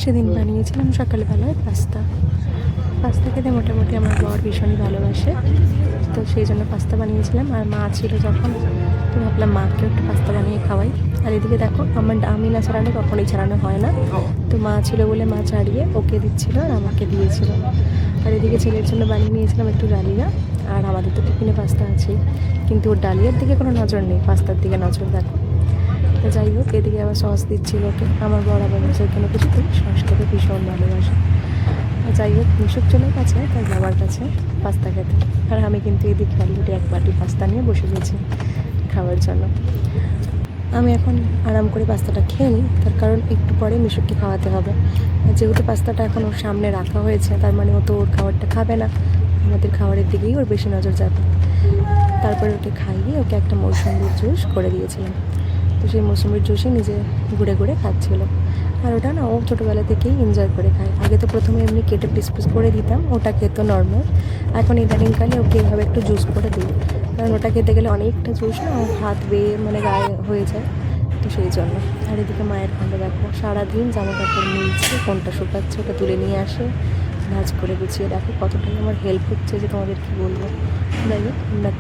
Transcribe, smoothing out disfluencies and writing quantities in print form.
সেদিন বানিয়েছিলাম সকালবেলায় পাস্তা। পাস্তা খেতে মোটামুটি আমার বর ভীষণই ভালোবাসে, তো সেই জন্য পাস্তা বানিয়েছিলাম। আর মা ছিল যখন, তো ভাবলাম মাকেও একটু পাস্তা বানিয়ে খাওয়াই। আর এদিকে দেখো, আমি না ছাড়ালে কখনোই ছাড়ানো হয় না, তো মা ছিল বলে মা ছাড়িয়ে ওকে দিচ্ছিল আর আমাকে দিয়েছিল। আর এদিকে ছেলের জন্য বানিয়ে নিয়েছিলাম একটু ডালিয়া। আর আমাদের তো টিফিনে পাস্তা আছেই, কিন্তু ওর ডালিয়ার দিকে কোনো নজর নেই, পাস্তার দিকে নজর। দেখো, তো যাই হোক, এদিকে আবার সস দিচ্ছিল ওকে। আমার বড় আবার নিজের কোনো কিছুতেই সস খেতে ভীষণ ভালোবাসে। যাই হোক, মিশুক চলে গেছে তার বাবার কাছে পাস্তা খেতে। আর আমি কিন্তু এদিকে অলরেডি এক বাটি পাস্তা নিয়ে বসে গেছি খাওয়ার জন্য। আমি এখন আরাম করে পাস্তাটা খেয়ে নিই, তার কারণ একটু পরে মিশুককে খাওয়াতে হবে। যেহেতু পাস্তাটা এখন ওর সামনে রাখা হয়েছে, তার মানে ও তো ওর খাবারটা খাবে না, আমাদের খাবারের দিকেই ওর বেশি নজর যাবে। তারপরে ওকে খাইয়ে ওকে একটা মৌসুমির জুস করে দিয়েছিলাম, তো সেই মৌসুমির জুসই নিজে ঘুরে ঘুরে খাচ্ছিল। আর ওটা না ও ছোটোবেলা থেকেই এনজয় করে খায়। আগে তো প্রথমে এমনি কেটে পিস পিস করে দিতাম, ওটা খেত নর্মাল। এখন ইদানিংকালে ওকে এভাবে একটু জুস করে দিই, কারণ ওটা খেতে গেলে অনেকটা জুস না ও হাত বেয়ে মানে গায়ে হয়ে যায়, তো সেই জন্য। আর এদিকে মায়ের কাণ্ড দেখো, সারাদিন জামা কাপড় মিলছে, কোনটা শুকাচ্ছে ওটা তুলে নিয়ে আসে, ভাঁজ করে গুছিয়ে। দেখো কতটাই আমার হেল্প হচ্ছে যে তোমাদের কী বলবো। যাই হোক, আমরা